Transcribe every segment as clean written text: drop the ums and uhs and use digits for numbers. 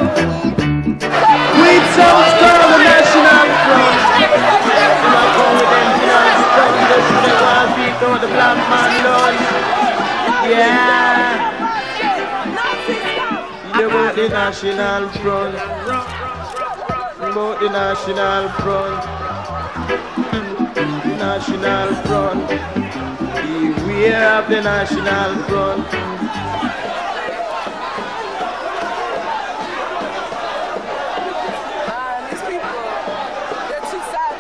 With some called the National Front. You know, come with them finance front. Just they want to beat out the black man done. Yeah. About the National Front. About the National Front. The National Front. Beware of the National Front. These people, they're too sad.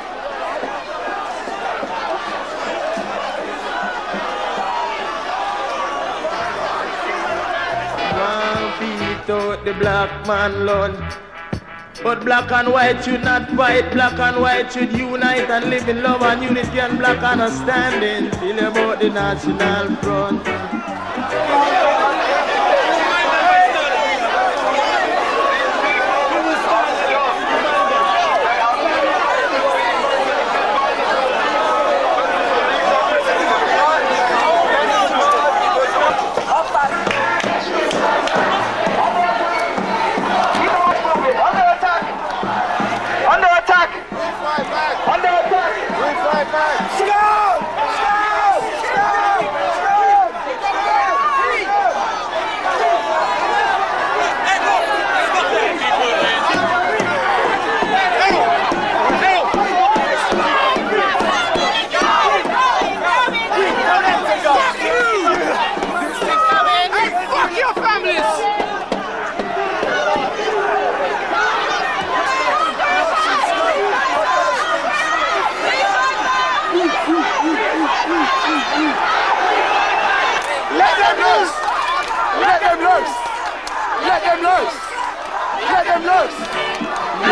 One beat out the black man Lord. But black and white should not fight. Black and white should unite and live in love and unity and black understanding. Feel about the National Front.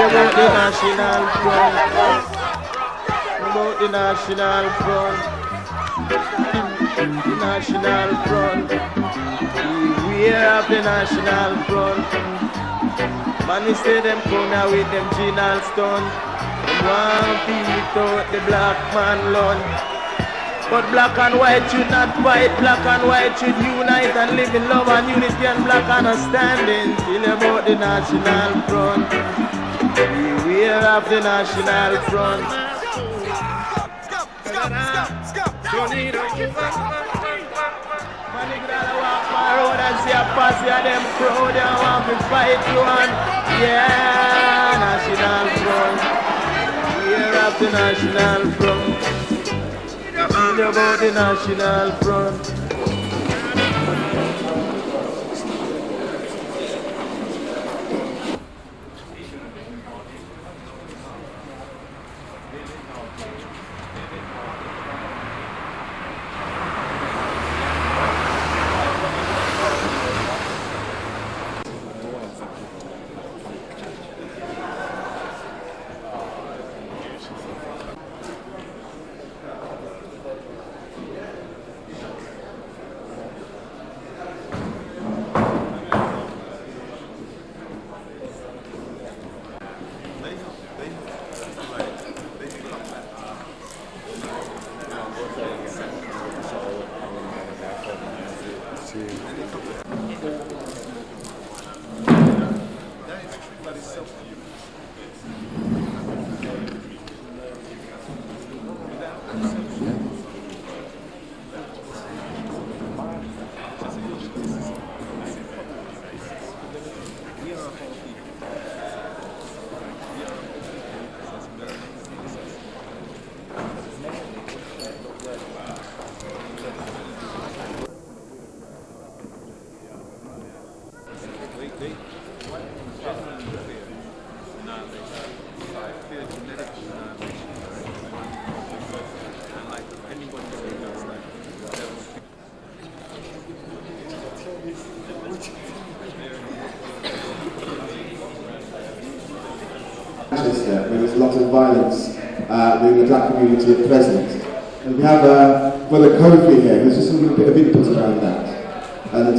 About the National Front. About the National Front. The National Front. Beware of the National Front. Man, we say them come here with them gin and stone. Them want beat out the black man Lord. But black and white should not fight. Black and white should unite and live in love and unity and black understanding. Feel about the National Front. Beware of the National Front. Man, you gotta walk my road and see a posse of them crowd. They want to fight you on. Yeah, National Front. Beware of the National Front. Feel about the National Front. Manchester, where there's a lot of violence within the black community at present. And we have Brother Kofi here, who's just a little bit of input around that. And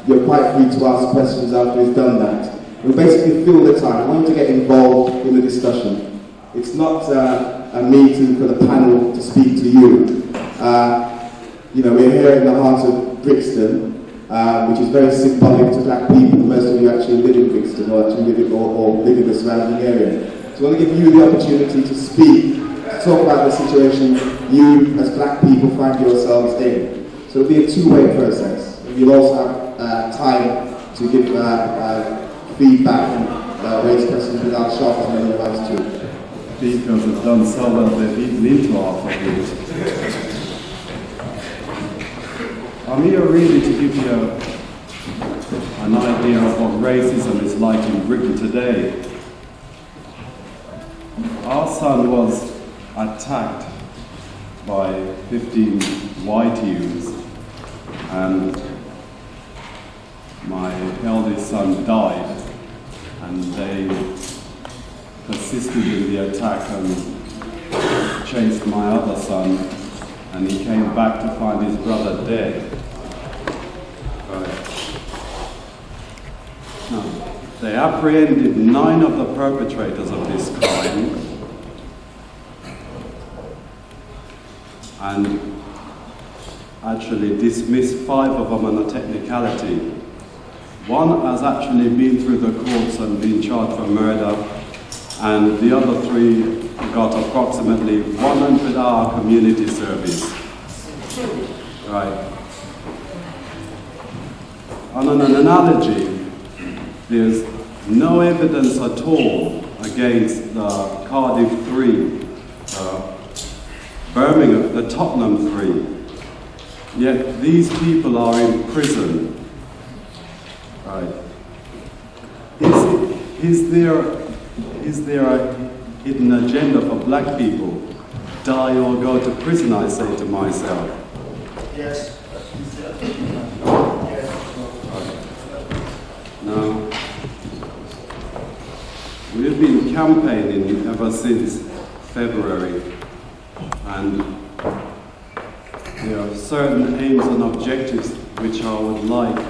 you're quite free to ask questions after he's done that. We basically fill the time. I want you to get involved in the discussion. It's not a meeting for the panel to speak to you. You know, we're here in the heart of Brixton. which is very symbolic to black people. Most of you actually live in Brixton or actually live in, or live in the surrounding area. So I want to give you the opportunity to speak, to talk about the situation you as black people find yourselves in. So it'll be a two-way process. You'll also have time to give feedback and raise questions without Sharpton in your eyes too. Speakers have done so well they've eaten into our topic. I'm here really to give you an idea of what racism is like in Britain today. Our son was attacked by 15 white youths, and my eldest son died, and they persisted in the attack and chased my other son, and he came back to find his brother dead. Now, they apprehended 9 of the perpetrators of this crime, and actually dismissed 5 of them on a technicality. 1 has actually been through the courts and been charged for murder, and the other 3 got approximately 100-hour community service. Right. On an analogy, there's no evidence at all against the Cardiff 3, Birmingham, the Tottenham 3. Yet these people are in prison. Right. Is there a hidden agenda for black people? Die or go to prison, I say to myself. Yes. Now, we've been campaigning ever since February, and there are certain aims and objectives which I would like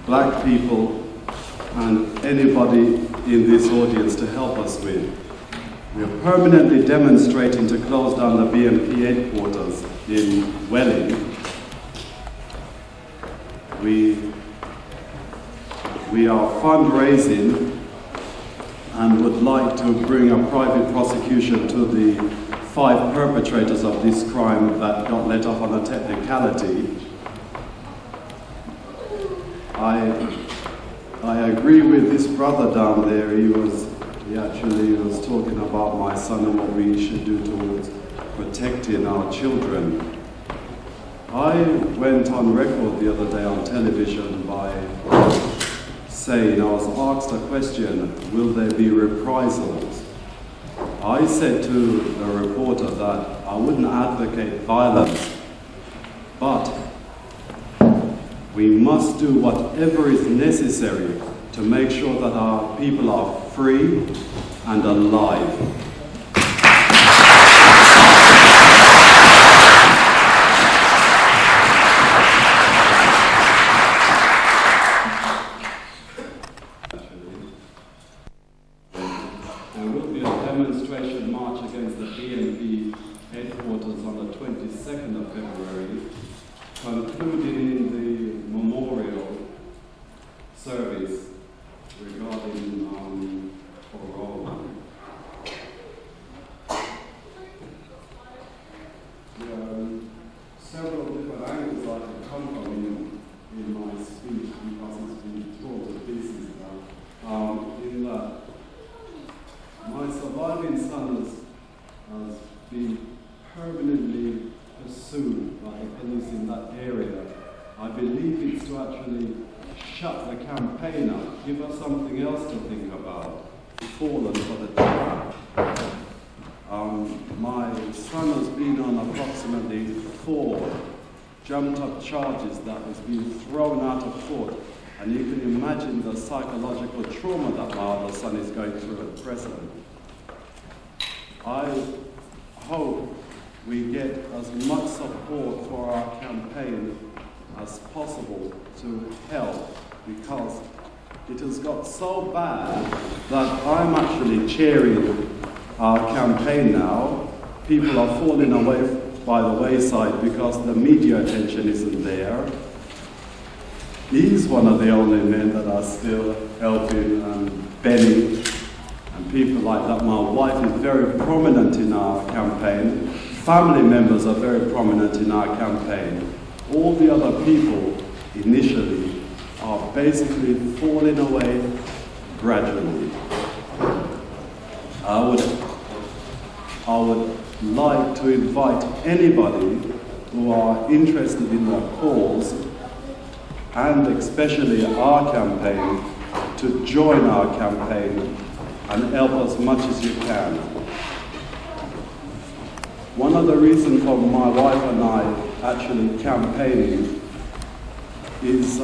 black people and anybody in this audience to help us with. We are permanently demonstrating to close down the BNP headquarters in Welling. We are fundraising and would like to bring a private prosecution to the 5 perpetrators of this crime that got let off on a technicality. I agree with this brother down there. He actually was talking about my son and what we should do towards protecting our children. I went on record the other day on television by saying, I was asked a question, will there be reprisals? I said to the reporter that I wouldn't advocate violence, but we must do whatever is necessary to make sure that our people are free and alive. There will be a demonstration march against the BNP headquarters on the 22nd of February, concluding in the memorial service regarding parole. There are several different angles I can come from in my speech because it's been torn to pieces now. In that my surviving son has been permanently pursued by the police in that area. I believe it's to actually shut the campaign up, give us something else to think about, fallen for the trap. My son has been on approximately 4 jumped-up charges that has been thrown out of court, and you can imagine the psychological trauma that my other son is going through at present. I hope we get as much support for our campaign as possible to help, because it has got so bad that I'm actually chairing our campaign now. People are falling away by the wayside because the media attention isn't there. he's one of the only men that are still helping and Benny and people like that. My wife is very prominent in our campaign. Family members are very prominent in our campaign. All the other people initially are basically falling away gradually. I would like to invite anybody who are interested in the cause, and especially our campaign, to join our campaign and help as much as you can. One of the reasons for my wife and I actually campaigning is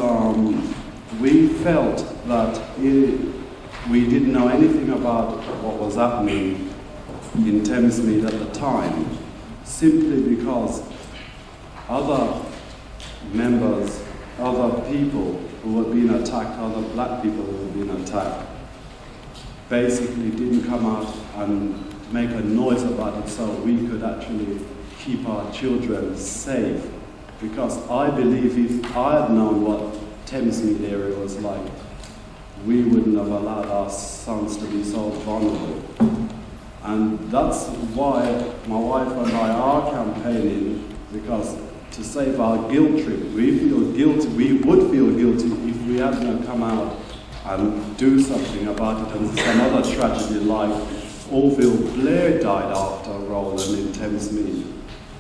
we felt that we didn't know anything about what was happening in Thamesmead at the time, simply because other members, other people who had been attacked, other black people who had been attacked, basically didn't come out and make a noise about it so we could actually keep our children safe. Because I believe if I had known what Thamesmead area was like, we wouldn't have allowed our sons to be so vulnerable. And that's why my wife and I are campaigning, because to save our guilt trip, we feel guilty, we would feel guilty if we hadn't come out and do something about it. And some other tragedy like Orville Blair died after Roland in Thamesmead.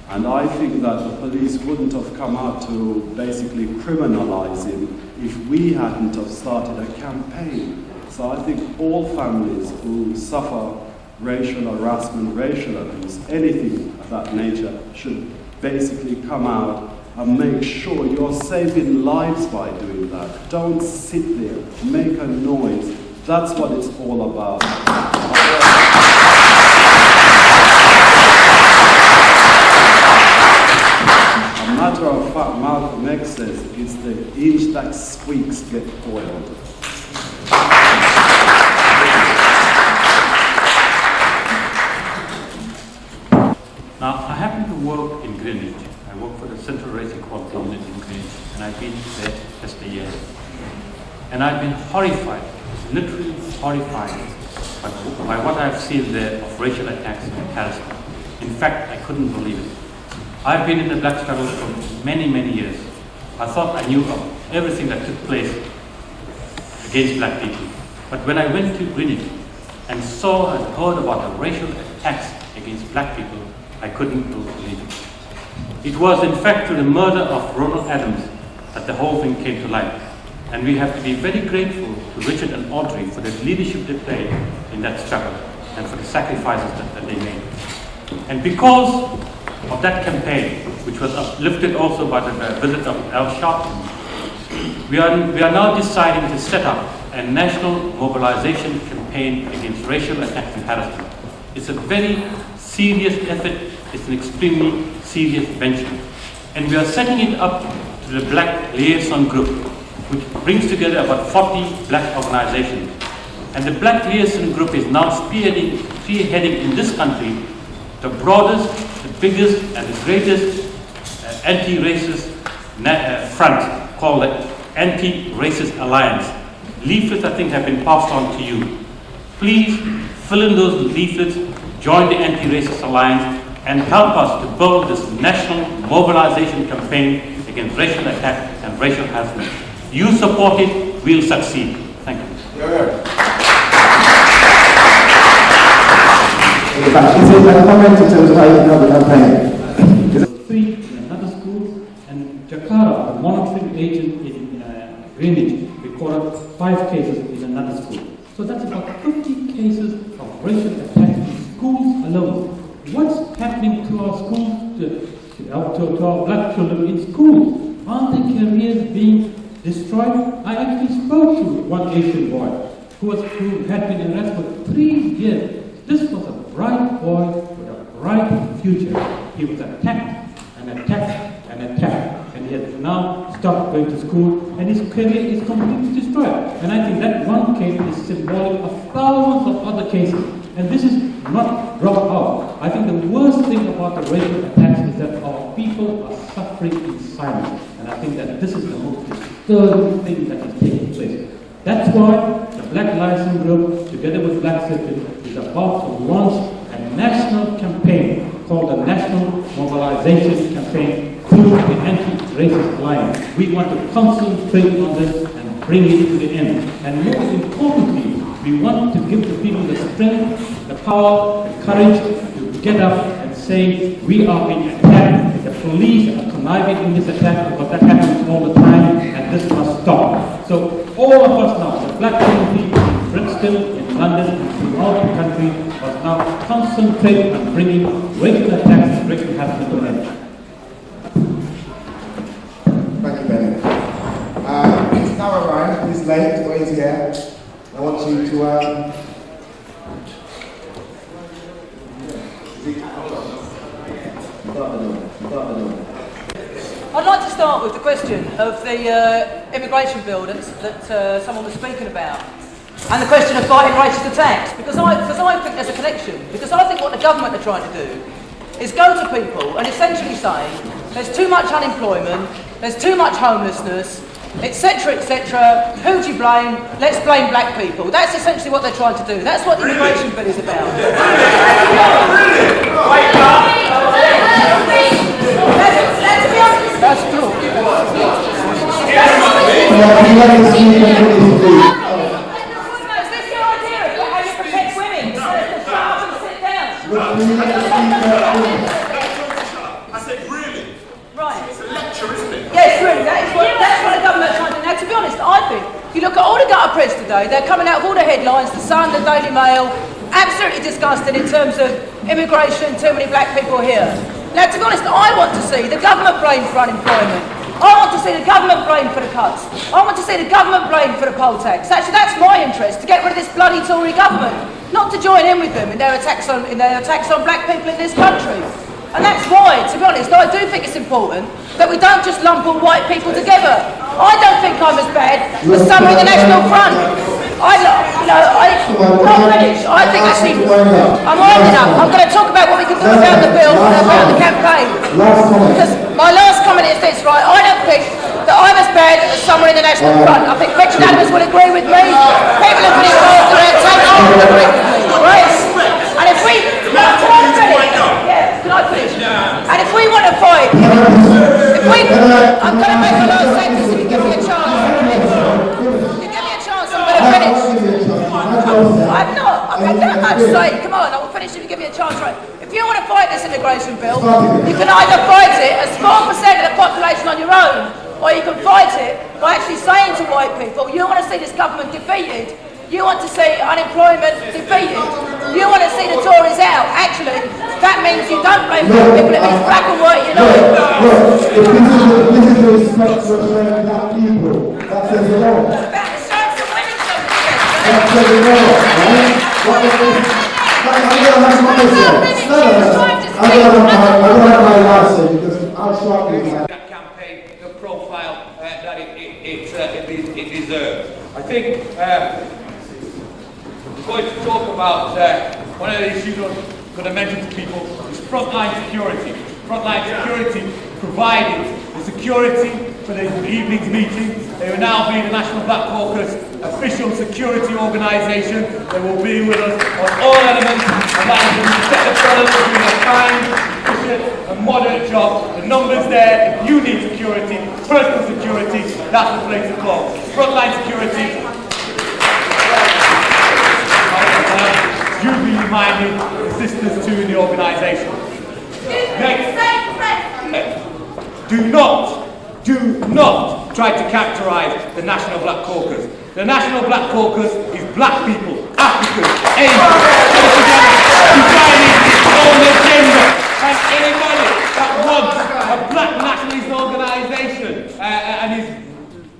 And I think that the police wouldn't have come out to basically criminalise him if we hadn't have started a campaign. So I think all families who suffer racial harassment, racial abuse, anything of that nature, should basically come out and make sure you're saving lives by doing that. Don't sit there, make a noise. That's what it's all about. A matter of fact, Malcolm X says, it's the inch that squeaks get oiled. Now, I happen to work in Greenwich. I work for the Central Race Equality Unit in Greenwich, and I've been there just a year. And I've been horrified, literally horrified, by what I've seen there of racial attacks and harassment. In fact, I couldn't believe it. I've been in the black struggle for many, many years. I thought I knew of everything that took place against black people. But when I went to Greenwich and saw and heard about the racial attacks against black people, I couldn't believe it. It was in fact through the murder of Ronald Adams that the whole thing came to light. And we have to be very grateful to Richard and Audrey for the leadership they played in that struggle and for the sacrifices that they made. And because of that campaign, which was uplifted also by the visit of Al Sharpton, we are now deciding to set up a national mobilization campaign against racial attacks and harassment. It's a very serious effort. It's an extremely serious venture. And we are setting it up to the Black Liaison Group, which brings together about 40 black organizations. And the Black Liaison Group is now spearheading in this country the broadest, the biggest, and the greatest anti-racist front called the Anti-Racist Alliance. Leaflets, I think, have been passed on to you. Please fill in those leaflets, join the Anti-Racist Alliance, and help us to build this national mobilization campaign against racial attack and racial harassment. You support it, we'll succeed. Thank you. In fact, is it a comment in terms of how you can help the campaign? 3 in another school, and Jakarta, the monitoring agent in Greenwich, recorded 5 cases in another school. So that's about 50 cases of racial attacks in schools alone. What's happening to our schools, to our black children in schools? Aren't their careers being destroyed? I actually spoke to one Asian boy who had been arrested for 3 years. This was a bright boy with a bright future. He was attacked and attacked and attacked, and he has now stopped going to school, and his career is completely destroyed. And I think that one case is symbolic of thousands of other cases, and this is not dropped out. I think the worst thing about the racial attacks is that our people are suffering in silence, and I think that this is the most third thing that is taking place. That's why the Black Liaison Group, together with Black Citizens, is about to launch a national campaign called the National Mobilization Campaign through the Anti-Racist Alliance. We want to concentrate on this and bring it to the end. And most importantly, we want to give the people the strength, the power, the courage to get up and say, we are being attacked. The police are conniving in this attack because that happens all the time, and this must stop. So all of us now, the black community in Brixton, in London, and throughout the country, must now concentrate on bringing racial attacks and racial harassment to an end. Thank you, Benny. It's now arrived, he's late, but he's here. I want you to I'd like to start with the question of the immigration bill that someone was speaking about, and the question of fighting racist attacks, because I think there's a connection. Because I think what the government are trying to do is go to people and essentially say there's too much unemployment, there's too much homelessness, etc., etc. Who do you blame? Let's blame black people. That's essentially what they're trying to do. That's what the immigration bill is about. That's true. Is this your idea of how you protect women? So they can shut up and sit down. I said, really? Right. It's a lecture, isn't it? Yes, really. That's what the government are trying to do. Now, to be honest, I think if you look at all the gutter press today, they're coming out of all the headlines, the Sun, the Daily Mail, absolutely disgusted in terms of immigration, too many black people here. Now, to be honest, I want to see the government blamed for unemployment. I want to see the government blamed for the cuts. I want to see the government blamed for the poll tax. Actually, that's my interest, to get rid of this bloody Tory government, not to join in with them in their attacks on black people in this country. And that's why, to be honest, I do think it's important that we don't just lump all white people together. I don't think I'm as bad as some in the National Front. I'm winding up. I'm going to talk about what we can do about the bill and about the campaign. Because my last comment is this, right? I don't think that I'm as bad as someone in the National Front. I think Richard Adams will agree with me. People have been involved in attacks will agree with me, right? And if we... Can I finish? And if we want to fight... I'm going to make a last sentence if you give me a chance. I'm not. I've got that much to say. Come on, I will finish if you give me a chance. Right. If you want to fight this immigration bill, you can either fight it as 4% of the population on your own, or you can fight it by actually saying to white people, you want to see this government defeated, you want to see unemployment defeated, you want to see the Tories out. Actually, that means you don't blame black people, it means black and white unite. This is the respect for black people. That says it all. That campaign, the profile that it deserves. I think we're going to talk about one of the issues I'm going to mention to people is frontline security. Frontline security provided the security for the evening's meeting. They will now be the National Black Caucus official security organisation. They will be with us on all elements of that. Set the fellas to doing a kind, efficient and moderate job. The numbers there, if you need security, personal security, that's the place to call. Frontline security. You'll be reminded the sisters too in the organisation. Next. Do not try to characterise the National Black Caucus. The National Black Caucus is black people, Africans, Asians, defining its own agenda. And anybody that wants a black nationalist organisation and is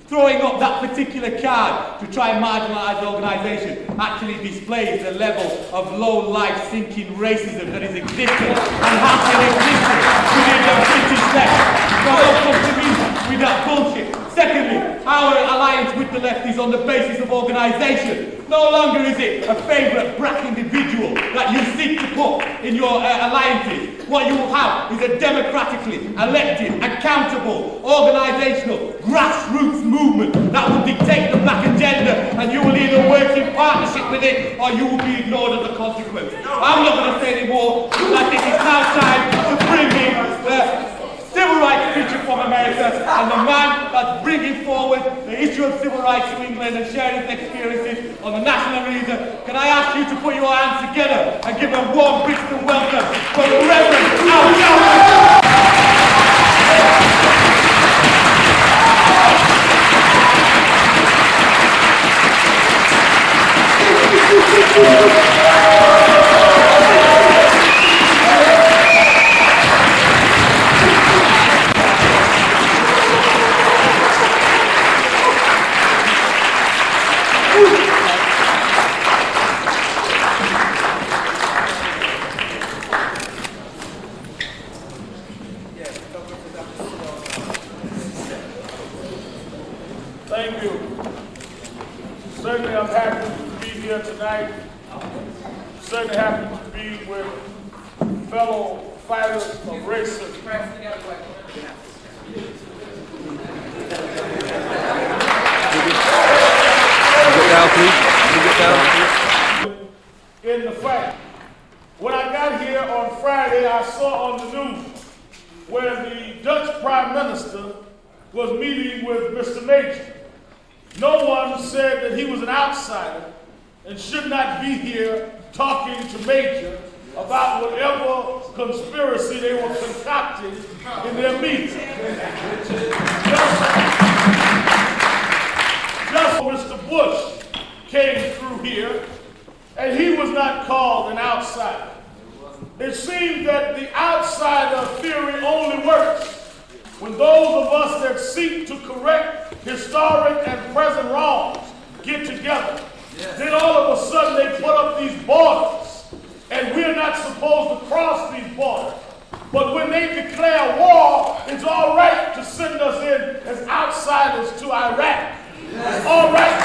throwing up that particular card to try and marginalise the organisation actually displays the level of low-life sinking racism that is existing and has been existing within the British left. So don't come to me with that bullshit. Secondly, our alliance with the left is on the basis of organisation. No longer is it a favourite black individual that you seek to put in your alliances. what you will have is a democratically elected, accountable, organisational, grassroots movement that will dictate the black agenda, and you will either work in partnership with it or you will be ignored as a consequence. I'm not going to say any more, because I think it's now time to bring in the civil rights preacher from America and the man that's bringing forward the issue of civil rights in England and sharing his experiences on the national arena. Can I ask you to put your hands together and give a warm Brixton welcome for the Reverend Al Thank you. Certainly I'm happy to be here tonight. Certainly happy to be with fellow fighters of racism. In the fight. When I got here on Friday, I saw on the news where the Dutch Prime Minister was meeting with Mr. Major. No one said that he was an outsider and should not be here talking to Major about whatever conspiracy they were concocting in their meeting. Just Mr. Bush came through here, and he was not called an outsider. It seems that the outsider theory only works when those of us that seek to correct historic and present wrongs get together. Then all of a sudden they put up these borders, and we're not supposed to cross these borders. But when they declare war, it's all right to send us in as outsiders to Iraq. It's all right.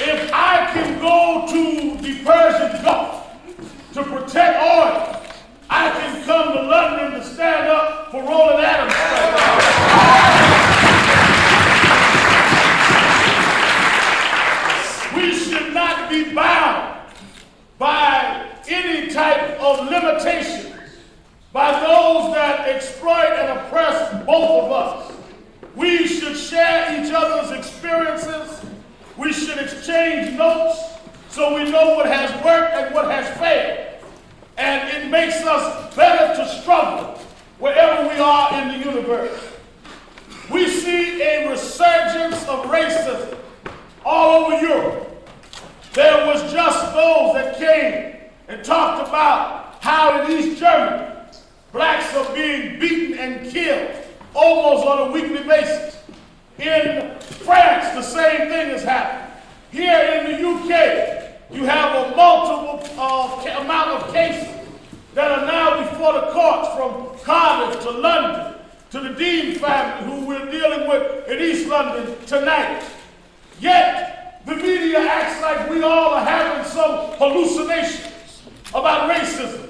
If I can go to the Persian Gulf to protect oil, I can come to London to stand up for Roland Adams. We should not be bound by any type of limitations by those that exploit and oppress both of us. We should share each other's experiences. We should exchange notes so we know what has worked and what has failed. And it makes us better to struggle wherever we are in the universe. We see a resurgence of racism all over Europe. There was just those that came and talked about how in East Germany, blacks are being beaten and killed almost on a weekly basis. In France, the same thing has happened. Here in the UK, you have a multiple amount of cases that are now before the courts, from Cardiff to London to the Dean family, who we're dealing with in East London tonight. Yet, the media acts like we all are having some hallucinations about racism.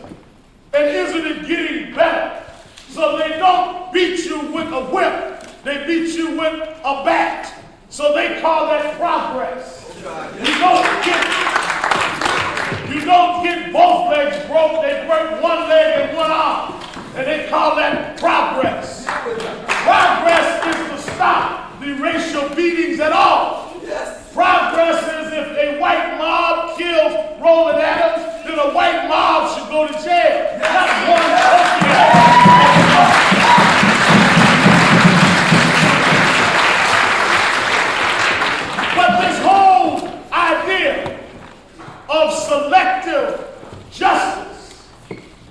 And isn't it getting better? So they don't beat you with a whip, they beat you with a bat. So they call that progress. You don't get both legs broke, they break one leg and one arm. And they call that progress. Progress is to stop the racial beatings at all. Progress is if a white mob kills Roland Adams, then a white mob should go to jail. Not one But this whole idea of selective justice,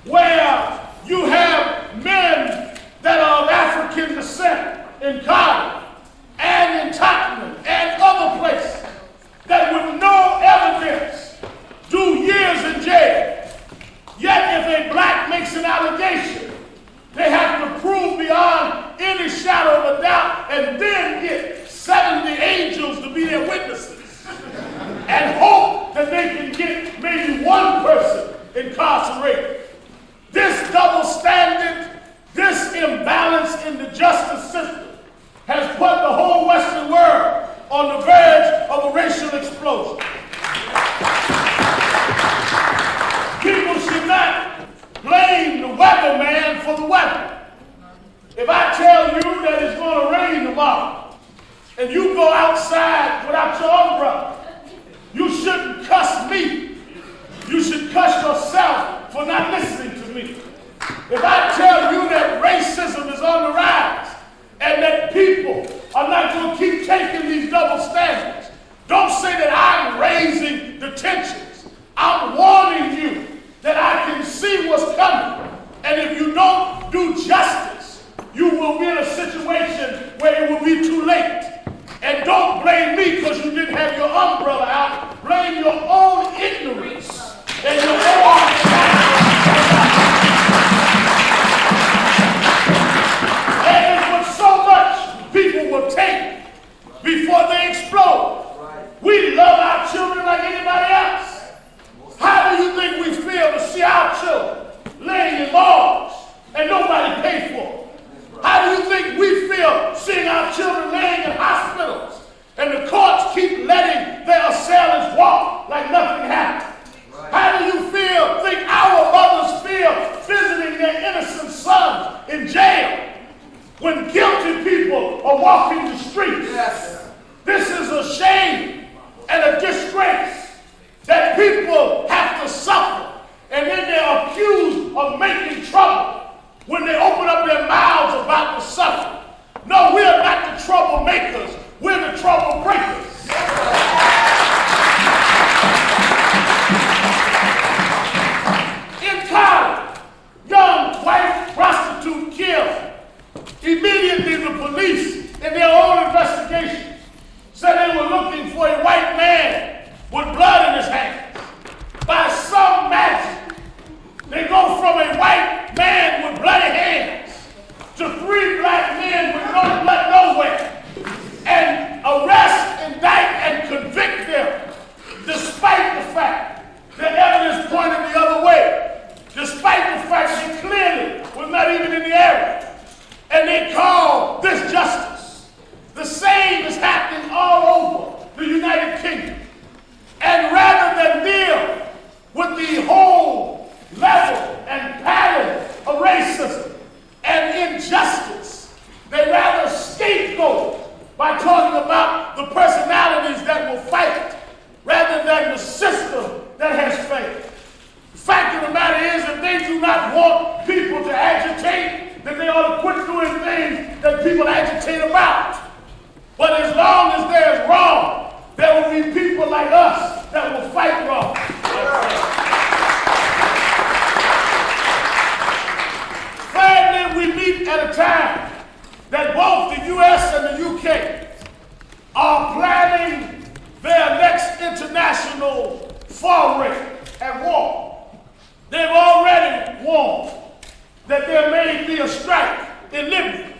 where you have men that are of African descent in Cardiff and in Tottenham and other places that with no evidence do years in jail. Yet if a black makes an allegation, they have to prove beyond any shadow of a doubt and then get 70 angels to be their witnesses. they can get maybe one person incarcerated. This double standard, this imbalance in the justice system has put the whole Western world on the verge of a racial explosion. People should not blame the weatherman for the weather. If I tell you that it's going to rain tomorrow, and you go outside without your umbrella, you shouldn't cuss me. You should cuss yourself for not listening to me. If I tell you that racism is on the rise and that people are not going to keep taking these double standards, don't say that I'm raising the tensions. I'm warning you that I can see what's coming. And if you don't do justice, you will be in a situation where it will be too late. And don't blame me because you didn't have your umbrella out. Blame your own ignorance and your own and what so much people will take before they explode. We love our children like anybody else. How do you think we feel to see our children laying in morgues and nobody paid for them? How do you think we feel seeing our children laying in hospitals and the courts keep letting their assailants walk like nothing happened? How do you think our mothers feel visiting their innocent sons in jail when guilty people are walking the streets? Yes. This is a shame and a disgrace that people have to suffer, and then they're accused of making trouble when they open up their mouths about the suffering. No, we are not the troublemakers. We're the trouble breakers. In college, young white prostitute killed. Immediately the police, in their own investigation, said they were looking for a white man with blood in his hands. By some magic, they go from a white man with bloody hands to 3 black men with no blood nowhere, and arrest, indict, and convict them, despite the fact that evidence pointed the other way, despite the fact they clearly was not even in the area. And they call this justice. The same is happening all over the United Kingdom. And rather than deal with the whole level and pattern of racism and injustice, they rather scapegoat by talking about the personalities that will fight rather than the system that has failed. The fact of the matter is, if they do not want people to agitate, then they ought to quit doing things that people agitate about. But as long as there is wrong, there will be people like us that will fight wrong. Thirdly, we meet at a time that both the U.S. and the U.K. are planning their next international foray at war. They've already warned that there may be a strike in Libya.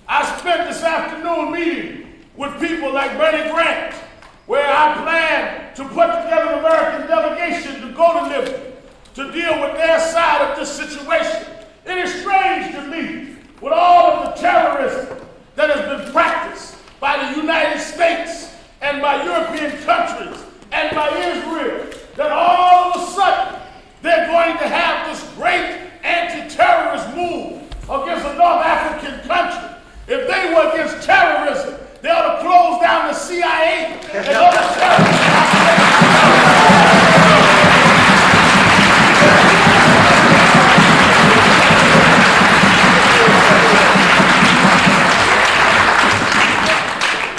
I spent this afternoon meeting with people like Bernie Grant, where I plan to put together an American delegation to go to Libya to deal with their side of this situation. It is strange to me, with all of the terrorism that has been practiced by the United States and by European countries and by Israel, that all of a sudden they're going to have this great anti-terrorist move against a North African country. If they were against terrorism, they ought to close down the CIA and other terrorists.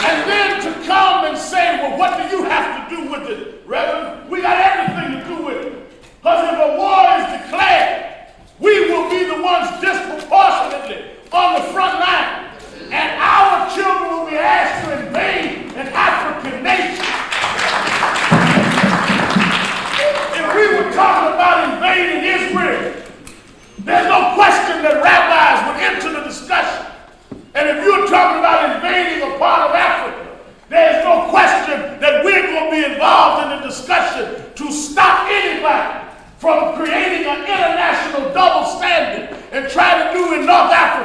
And then to come and say, well, what do you have to do with it, Reverend? We got everything to do with it. Because if a war is declared, we will be the ones disproportionately on the front line. And our children will be asked to invade an African nation.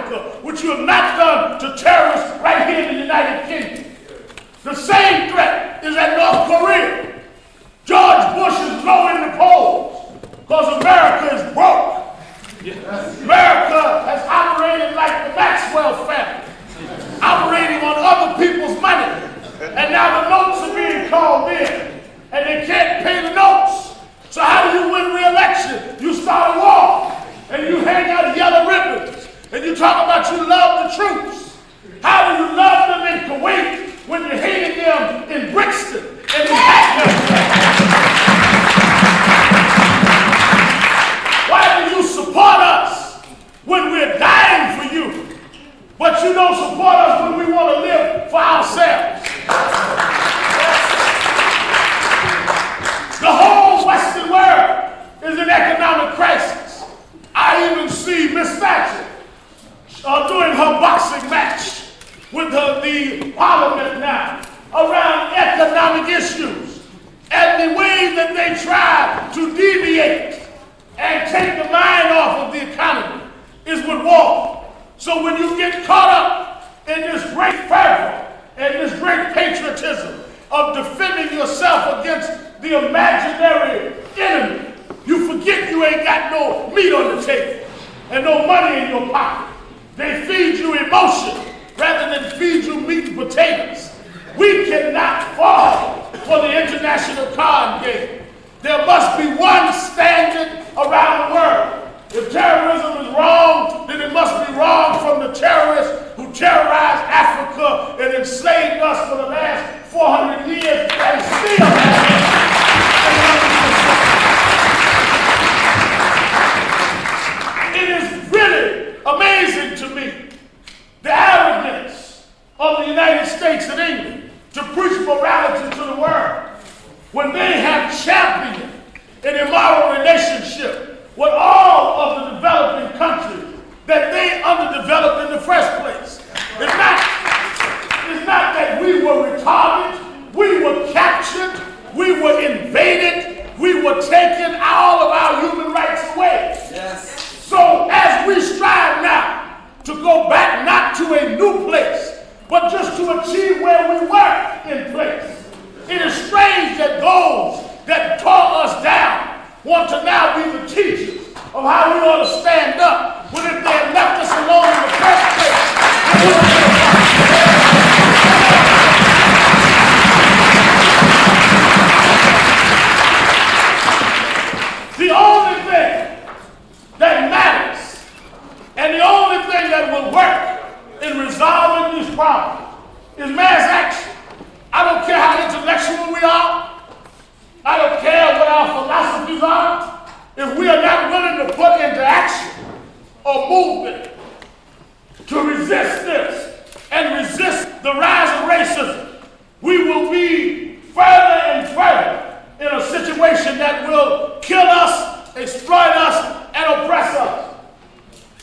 Africa, which you have not done to terrorists right here in the United Kingdom. The same threat is at North Korea. George Bush is low in the polls because America is broke. America has operated like the Maxwell family, operating on other people's money. And now the notes are being called in, and they can't pay the notes. So how do you win re-election? You start a war, and you hang out yellow ribbons, and you talk about you love the troops. How do you love them in Kuwait when you're hating them in Brixton and in Pakistan? Why do you support us when we're dying for you, but you don't support us when we want to live for ourselves? The whole Western world is in economic crisis. I even see Miss Thatcher doing her boxing match with the parliament now around economic issues, and the way that they try to deviate and take the mind off of the economy is with war. So when you get caught up in this great fervor and this great patriotism of defending yourself against the imaginary enemy, you forget you ain't got no meat on the table and no money in your pocket. They feed you emotion rather than feed you meat and potatoes. We cannot fall for the international card game. There must be one standard around the world. If terrorism is wrong, then it must be wrong from the terrorists who terrorized Africa and enslaved us for the last 400 years and still have. It is really amazing to me, the arrogance of the United States and England to preach morality to the world when they have championed an immoral relationship with all of the developing countries that they underdeveloped in the first place. It's not that we were retarded, we were captured, we were invaded, we were taking all of our human rights away. Yes. So as we strive now to go back not to a new place, but just to achieve where we were in place, it is strange that those that tore us down want to now be the teachers of how we ought to stand up, when if they had left us alone in the first place. The only thing that matters and the only thing that will work in resolving these problems is mass action. I don't care how intellectual we are. I don't care what our philosophies are. If we are not willing to put into action a movement to resist this and resist the rise of racism, we will be further and further in a situation that will kill us, exploit us, and oppress us.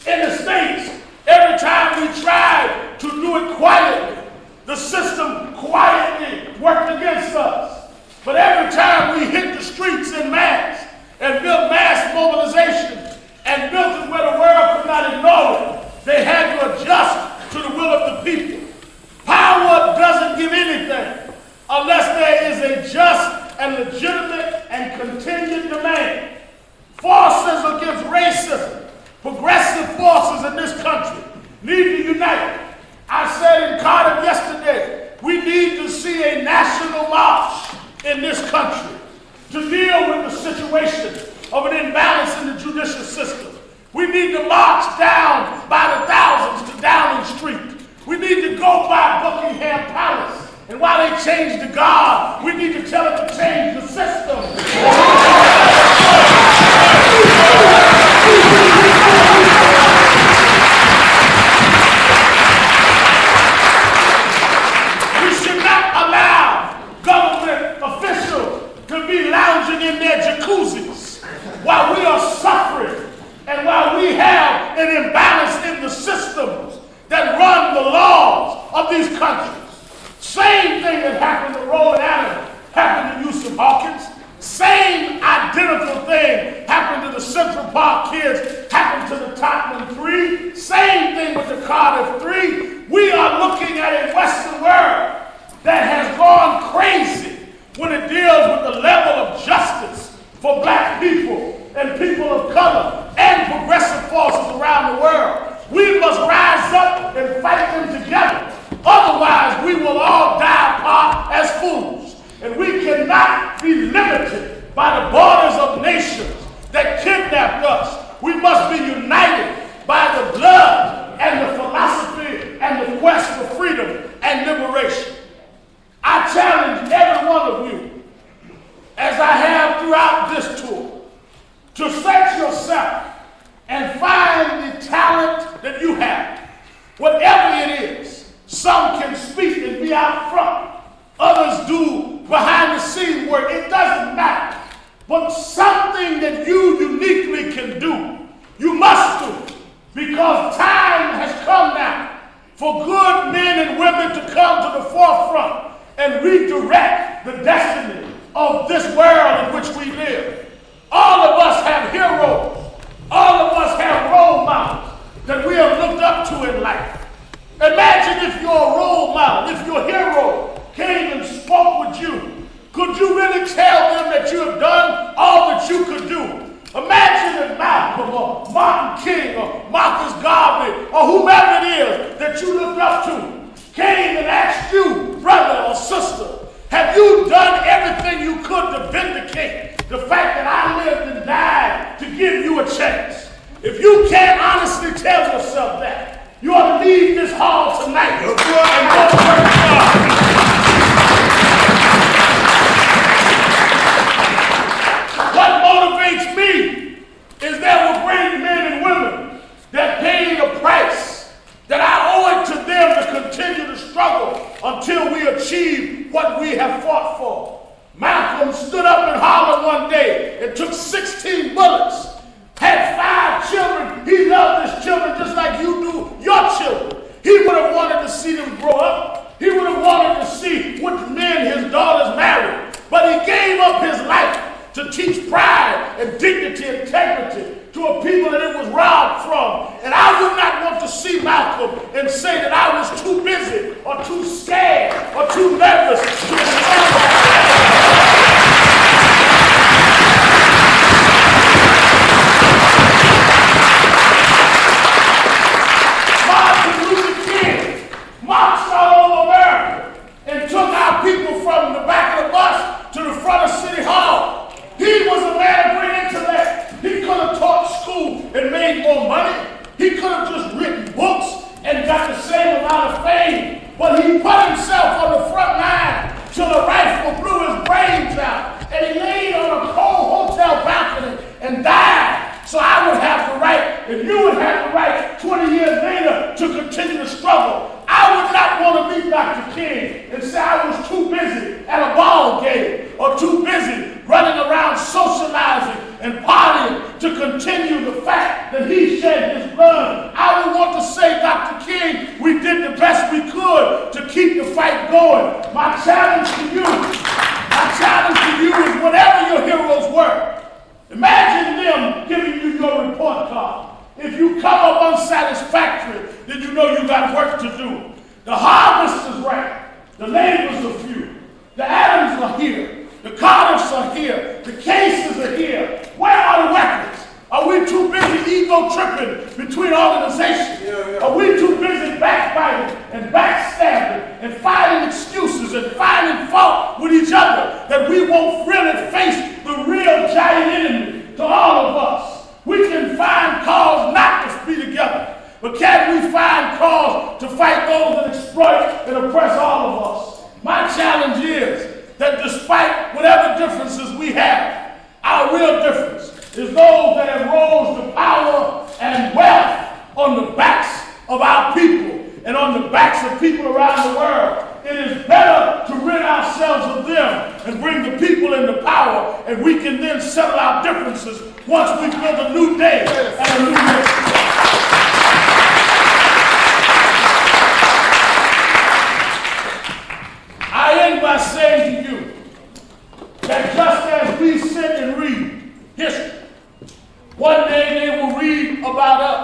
In the States, every time we tried to do it quietly, the system quietly worked against us. But every time we hit the streets in mass and built mass mobilization and built it where the world could not ignore it, they had to adjust to the will of the people. Power doesn't give anything unless there is a just and legitimate and contingent demand. Forces against racism, progressive forces in this country need to unite. I said in Cardiff yesterday, we need to see a national march in this country to deal with the situation of an imbalance in the judicial system. We need to march down by the thousands to Downing Street. We need to go by Buckingham Palace. And while they change the guard, we need to tell them to change the system. We should not allow government officials to be lounging in their jacuzzis while we are suffering and while we have an imbalance in the systems that run the laws of these countries. Same thing that happened to Roland Allen happened to Yusuf Hawkins. Same identical thing happened to the Central Park kids, happened to to the Tottenham Three. Same thing with the Cardiff Three. We are looking at a Western world that has gone crazy when it deals with the level of justice for black people and people of color and progressive forces around the world. We must rise up and fight them together. Otherwise, we will all die apart as fools. And we cannot be limited by the borders of nations that kidnapped us. We must be united by the blood and the philosophy and the quest for freedom and liberation. I challenge every one of you, as I have throughout this tour, to search yourself and find the talent that you have. Whatever it is, some can speak and be out front. Others do behind the scenes work. It doesn't matter. But something that you uniquely can do, you must do. Because time has come now for good men and women to come to the forefront and redirect the destiny of this world in which we live. All of us have heroes. All of us have role models that we have looked up to in life. Imagine if your role model, if your hero came and spoke with you. Could you really tell them that you have done all that you could do? Imagine if Malcolm or Martin King or Marcus Garvey or whomever it is that you looked up to came and asked you, brother or sister, have you done everything you could to vindicate the fact that I lived and died to give you a chance? If you can't honestly tell yourself that, you ought to leave this hall tonight and go to work hard. What motivates me is there were great men and women that paid a price, that I owe it to them to continue to struggle until we achieve what we have fought for. Malcolm stood up in Harlem one day and took 16 bullets, had 5 children. He loved his children just like you do your children. He would have wanted to see them grow up. He would have wanted to see which men his daughters married. But he gave up his life to teach pride and dignity and integrity to a people that it was robbed from. And I would not want to see Malcolm and say that I was too busy or too scared or too nervous to Martin Luther King marched all over America and took our people from the back of the bus to the front of City Hall. He was a man of great intellect. He could have taught school and made more money. He could have just written books and got the same amount of fame. But he put himself on the front line till a rifle blew his brains out. And he laid on a cold hotel balcony and died. So I would have the right, and you would have the right 20 years later to continue to struggle. I would not want to meet Dr. King and say I was too busy at a ball game or too busy running around socializing and partying to continue the fact that he shed his blood. I would want to say, Dr. King, we did the best we could to keep the fight going. My challenge to you is whatever your heroes were, imagine them giving you your report card. If you come up unsatisfactory, then you know you got work to do. The harvest is right. The labors are few. The Adams are here. The Cardiffs are here. The cases are here. Where are the records? Are we too busy ego tripping between organizations? Are we too busy backbiting and backstabbing and finding excuses and finding fault with each other that we won't really face the real giant enemy to all of us? We can find cause not to be together, but can we find cause to fight those that exploit and oppress all of us? My challenge is that despite whatever differences we have, our real difference is those that have rose to power and wealth on the backs of our people and on the backs of people around the world. It is better to rid ourselves of them and bring the people into power, and we can then settle our differences once we build a new day and a new nation. I end by saying to you that just as we sit and read history, one day they will read about us.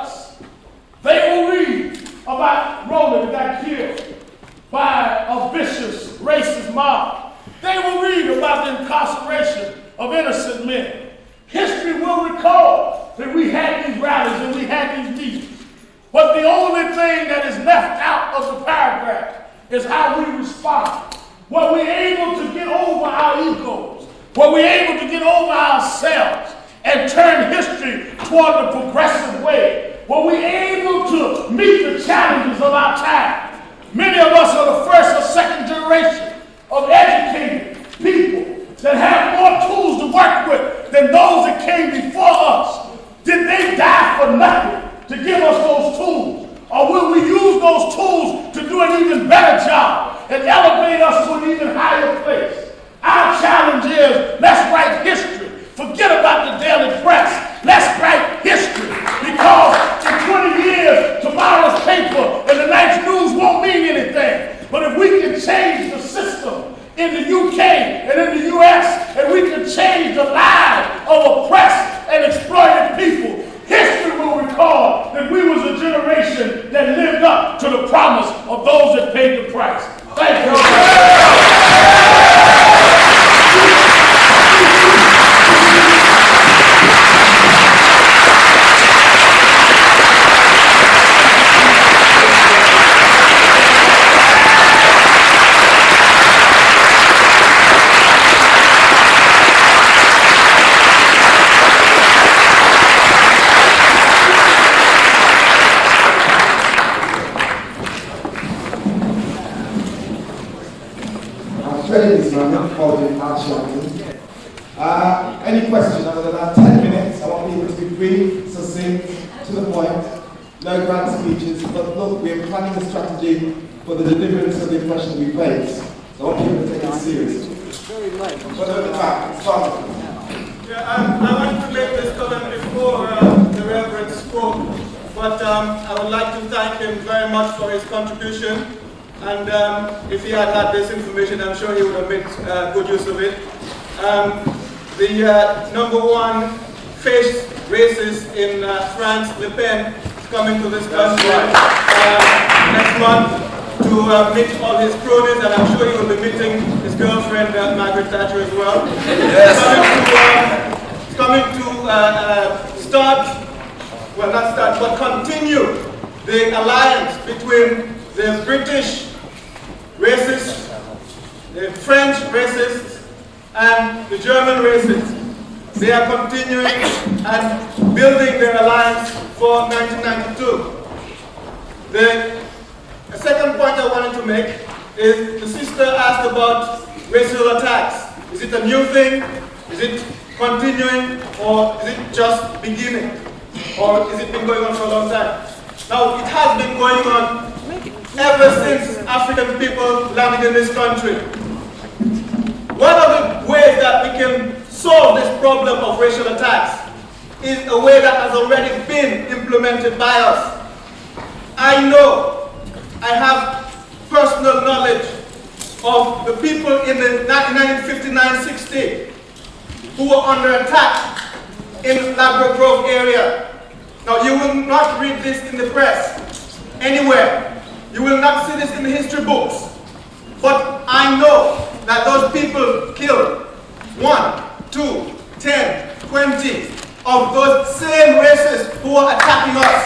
a vicious, racist mob. They will read about the incarceration of innocent men. History will recall that we had these rallies and we had these meetings. But the only thing that is left out of the paragraph is how we respond. Were we able to get over our egos? Were we able to get over ourselves and turn history toward the progressive way? Were we able to meet the challenges of our time? Many of us are the first or second generation of educated people that have more tools to work with than those that came before us. Did they die for nothing to give us those tools? Or will we use those tools to do an even better job and elevate us to an even higher place? Our challenge is, let's write history. Forget about the daily press. Let's write history. Because in 20 years, tomorrow's paper and the night's news won't mean anything. But if we can change the system in the UK and in the US, and we can change the lives of oppressed and exploited people, history will recall that we was a generation that lived up to the promise of those that paid the price. Thank you. This moment, following our Sharpton. Any question other than our 10 minutes? I want people to be brief, succinct, to the point, no grand speeches, but look, we're planning a strategy for the deliverance of the oppression we face. So I want people to take it seriously. But at the back, start. Yeah, I want to make this comment before the Reverend spoke, but I would like to thank him very much for his contribution. And if he had this information, I'm sure he would have made good use of it. The #1 face racist in France, Le Pen, is coming to this country next month to meet all his cronies, and I'm sure he will be meeting his girlfriend, Margaret Thatcher, as well. Yes. He's coming to continue the alliance between the British racists, the French racists, and the German racists. They are continuing and building their alliance for 1992. The second point I wanted to make is the sister asked about racial attacks. Is it a new thing? Is it continuing? Or is it just beginning? Or is it been going on for a long time? Now, it has been going on ever since African people landed in this country. One of the ways that we can solve this problem of racial attacks is a way that has already been implemented by us. I know, I have personal knowledge of the people in the 1959-60 who were under attack in Ladbroke Grove area. Now, you will not read this in the press anywhere. You will not see this in the history books. But I know that those people killed 1, 2, 10, 20 of those same racists who are attacking us.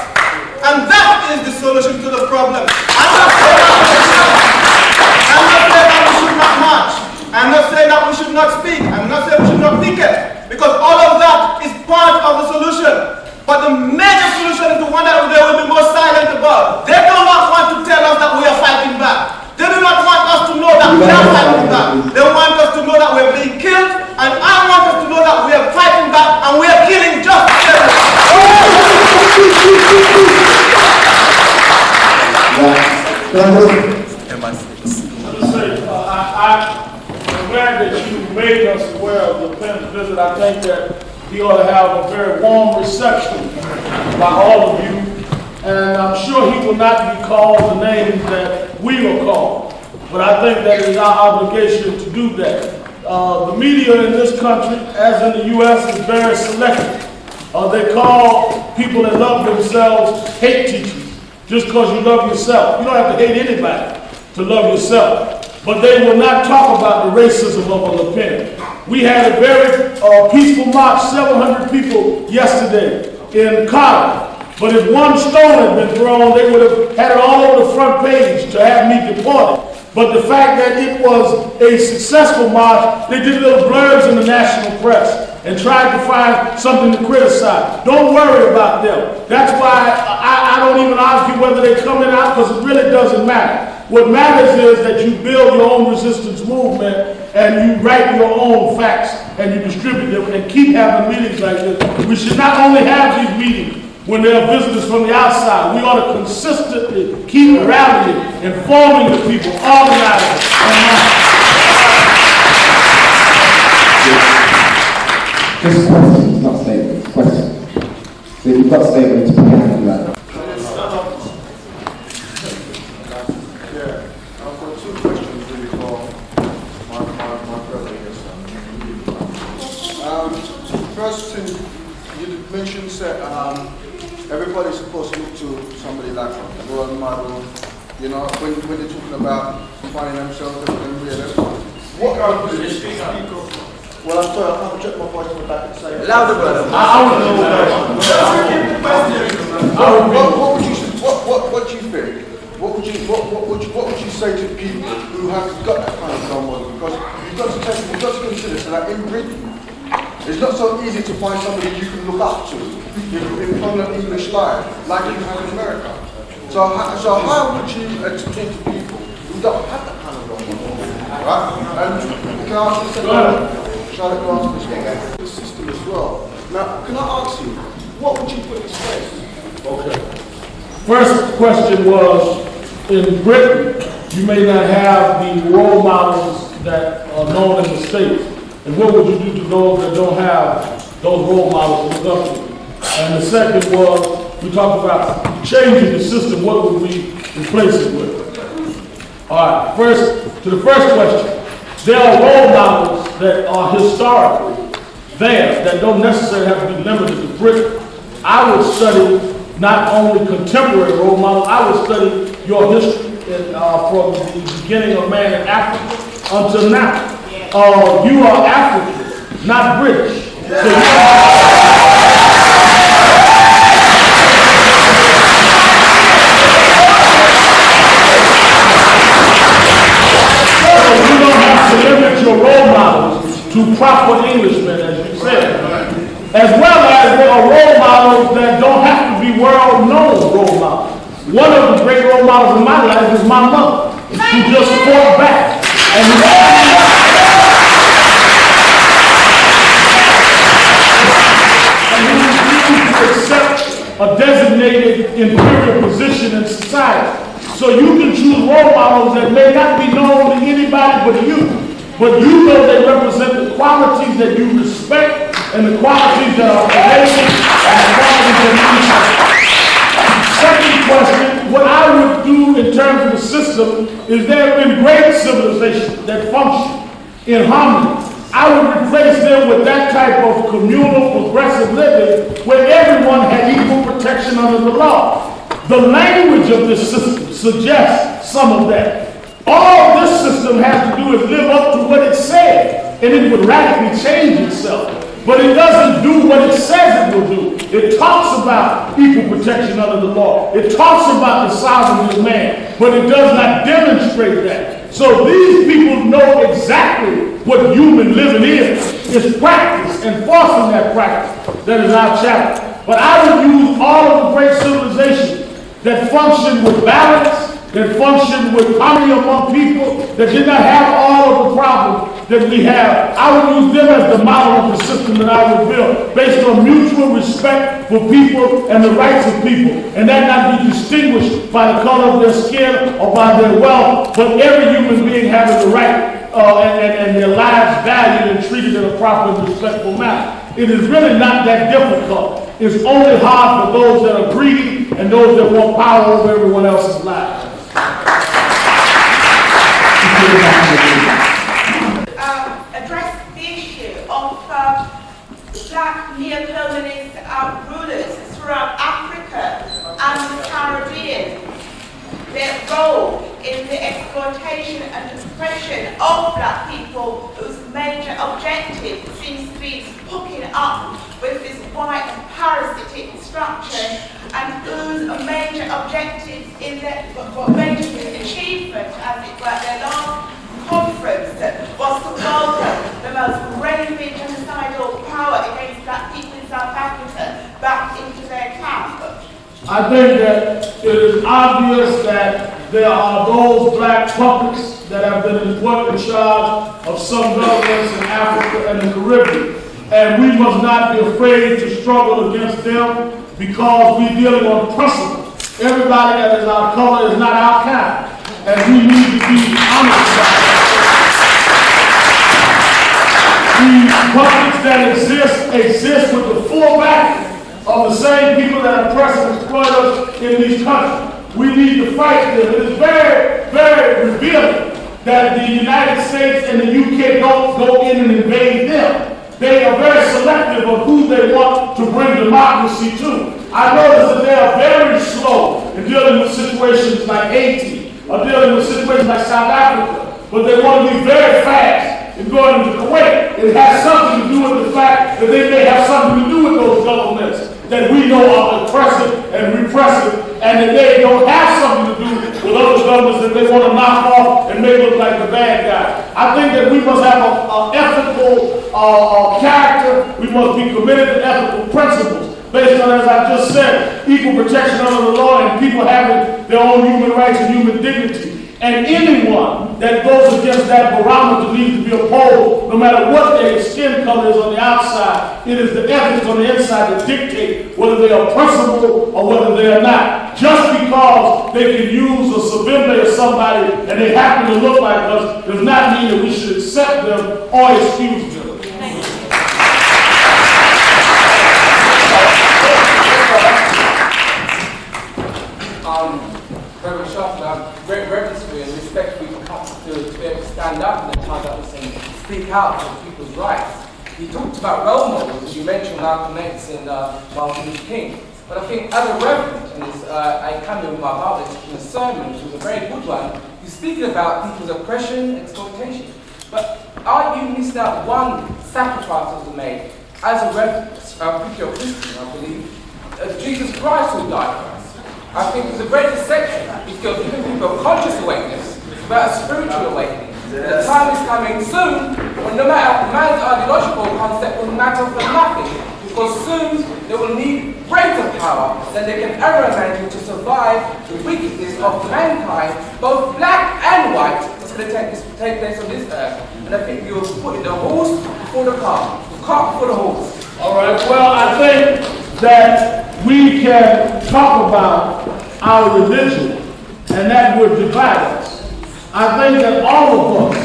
And that is the solution to the problem. I'm not saying that we should not march. I'm not saying that we should not speak. I'm not saying we should not picket. Because all of that is part of the solution. But the major solution is the one that they will be more silent about. They do not want to tell us that we are fighting back. They do not want us to know that we are fighting back. They want us to know that we are being killed, and I want us to know that we are fighting back and we are killing just I'm glad that you made us aware of the Penn's visit. I think that he ought to have a very warm reception by all of you. And I'm sure he will not be called the names that we will call. But I think that it is our obligation to do that. The media in this country, as in the U.S., is very selective. They call people that love themselves hate teachers just because you love yourself. You don't have to hate anybody. to love yourself. But they will not talk about the racism of a Le Pen. We had a very peaceful march, several hundred people yesterday in Cardiff. But if one stone had been thrown, they would have had it all over the front page to have me deported. But the fact that it was a successful march, they did little blurbs in the national press and tried to find something to criticize. Don't worry about them. That's why I don't even argue whether they're coming out, because it really doesn't matter. What matters is that you build your own resistance movement and you write your own facts and you distribute them and keep having meetings like this. We should not only have these meetings when there are visitors from the outside. We ought to consistently keep rallying, informing the people, organizing, Just questions, not statements. Questions. So if you've got statements, put your hand on that. Yeah, I've got two questions really for my brother here, sir. First thing, you mentioned that everybody's supposed to look to somebody like a role model, you know, when they're talking about finding themselves and real. What are the well, I'm sorry, I can't check my voice in the back and say it. Louder, brother. I want to know what do you think? What would you say to people who haven't got that kind of role model? Because you've got to consider so that in Britain, it's not so easy to find somebody you can look up to in prominent English life like you have in America. So how would you explain to people who don't have that kind of role model, right? And can I ask you something? Charlotte, can I ask this one? The system as well. Now, can I ask you, what would you put in its place? Okay. First question was, in Britain, you may not have the role models that are known in the States. And what would you do to those that don't have those role models to look up to? And the second was, we talked about changing the system, what would we replace it with? All right, first, to the first question, there are role models that are historically there that don't necessarily have to be limited to Britain. I would study not only contemporary role models, I would study your history from the beginning of man in Africa until now. You are African, not British. So you don't have to limit your role models to proper Englishmen, as you said. As well as there are role models that don't have to be world-known role models. One of the great role models in my life is my mother, who just fought back. And who accept a designated inferior position in society. So you can choose role models that may not be known to anybody but you know they represent the qualities that you respect and the qualities that are related and the qualities that you respect. Second question, what I would do in terms of the system is there have been great civilizations that function in harmony. I would replace them with that type of communal, progressive living where everyone had equal protection under the law. The language of this system suggests some of that. All this system has to do is live up to what it said, and it would radically change itself. But it doesn't do what it says it will do. It talks about equal protection under the law. It talks about the sovereignty of man, but it does not demonstrate that. So these people know exactly what human living is. It's practice, enforcing that practice that is our challenge. But I would use all of the great civilizations that function with balance, that function with harmony among people, that did not have all of the problems that we have. I would use them as the model of the system that I would build, based on mutual respect for people and the rights of people, and that not be distinguished by the color of their skin or by their wealth, but every human being having the right and their lives valued and treated in a proper and respectful manner. It is really not that difficult. It's only hard for those that are greedy and those that want power over everyone else's lives. Address the issue of black neo-colonialist rulers throughout Africa and the Caribbean, their role in the exploitation and oppression of black people, whose major objective seems to be hooking up with this white and parasitic structure, and whose major objectives in their major achievement, as it were, their last conference was to welcome the most raving genocidal power against black people in South Africa back into their camp. I think that it is obvious that there are those black puppets that have been put in charge of some governments in Africa and the Caribbean. And we must not be afraid to struggle against them because we're dealing on principle. Everybody that is our color is not our kind. And we need to be honest about it. These puppets that exist with the full backing of the same people that oppress and exploit us in these countries. We need to fight them. It is very, very revealing that the United States and the UK don't go in and invade them. They are very selective of who they want to bring democracy to. I notice that they are very slow in dealing with situations like Haiti, or dealing with situations like South Africa, but they want to be very fast in going into Kuwait. It has something to do with the fact that they may have something to do with those governments that we know are oppressive and repressive, and that they don't have something to do with other governments that they want to knock off and make look like the bad guy. I think that we must have an ethical character. We must be committed to ethical principles based on, as I just said, equal protection under the law and people having their own human rights and human dignity. And anyone that goes against that barometer needs to be opposed, no matter what their skin color is on the outside. It is the ethics on the inside that dictate whether they are principled or whether they are not. Just because they can use a civilian or somebody and they happen to look like us does not mean that we should accept them or excuse them. Reverend Sharpton, great reverence for you and respect for you to be able to stand up in the time that was saying, speak out for people's rights. You talked about role models, as you mentioned Malcolm X and Martin Luther King. But I think as a reverend, and I come with my Bible in a sermon, which was a very good one, you're speaking about people's oppression and exploitation. But aren't you missing out one sacrifice that was made? As a reverend, Christian, I believe, Jesus Christ who died for us. I think there's a great deception if you're giving people a conscious awakeness, but a spiritual awakening. The time is coming soon when no matter man's ideological concept will matter for nothing, because soon they will need greater power than they can ever imagine to survive the wickedness of mankind, both black and white, that's going to take place on this earth. And I think you're putting the horse before the cart before the horse. All right, well, I think that we can talk about our religion and that would divide us. I think that all of us,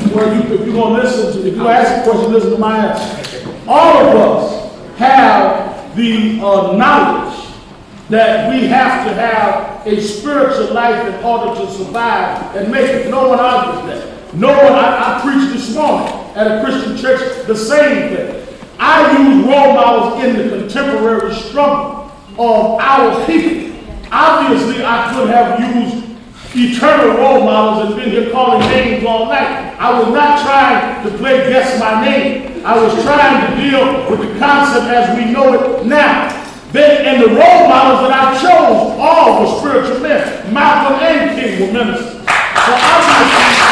if you're going to listen to, if you ask a question, listen to my answer. All of us have the knowledge that we have to have a spiritual life in order to survive and make it. No one argues that. No one, I preached this morning at a Christian church the same thing. I use role models in the contemporary struggle of our people. Obviously, I could have used eternal role models and been here calling names all night. I was not trying to play guess my name. I was trying to deal with the concept as we know it now. And the role models that I chose all were spiritual men. Malcolm and King were ministers. So obviously,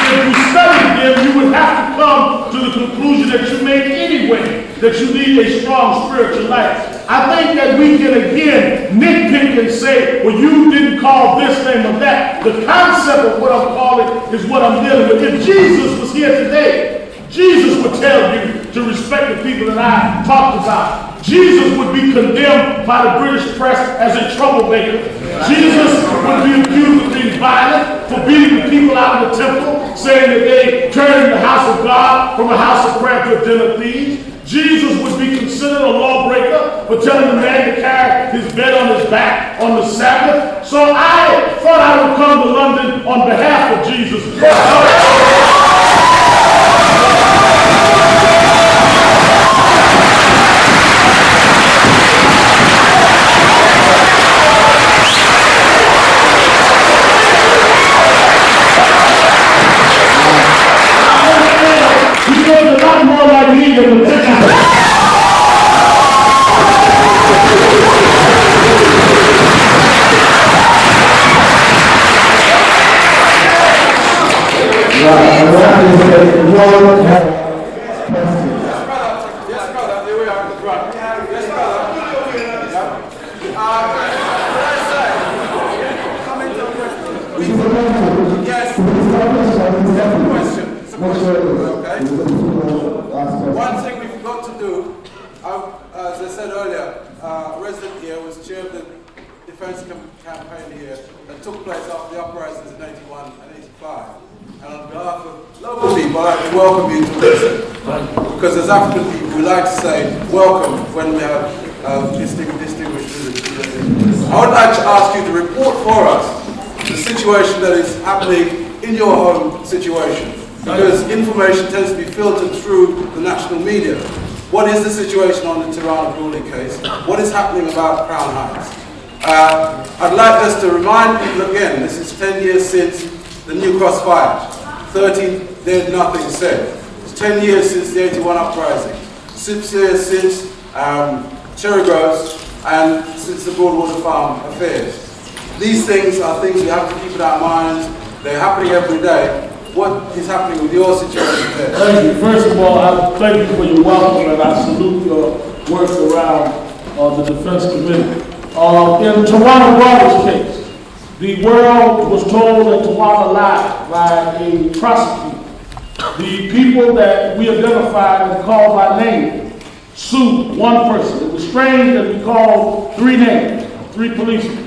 if you studied them, you would have to come to the conclusion that you made anyway, that you need a strong spiritual life. I think that we can again nitpick and say, well, you didn't call this name or that. The concept of what I'm calling is what I'm dealing with. If Jesus was here today, Jesus would tell you to respect the people that I talked about. Jesus would be condemned by the British press as a troublemaker. Jesus would be accused of being violent, for beating the people out of the temple, saying that they turned the house of God from a house of prayer to a den of thieves. Jesus would be considered a lawbreaker for telling the man to carry his bed on his back on the Sabbath. So I thought I would come to London on behalf of Jesus. Yes. It's a question. Okay. One thing we forgot to do, as I said earlier, a resident here was chair of the defense campaign here that took place after the uprisings in 81 and 85. And on behalf of local people, I'd like to welcome you to Brixton. Because as African people, we like to say welcome when we have distinguished visitors. I would like to ask you to report for us the situation that is happening in your home situation. Because information tends to be filtered through the national media. What is the situation on the Tirana ruling case? What is happening about Crown Heights? I'd like us to remind people again, this is 10 years since the New Cross fire. 13 dead, nothing said. It's 10 years since the 81 uprising. 6 years since Cherry Groves and since the Broadwater Farm affairs. These things are things we have to keep in our minds. They're happening every day. What is happening with your situation there? Thank you. First of all, I thank you for your welcome, and I salute your work around the Defense Committee. In Tawana Brothers' case, the world was told that Tawana lied by a prosecutor. The people that we identified and called by name sued one person. It was strange that we called 3 names, 3 policemen.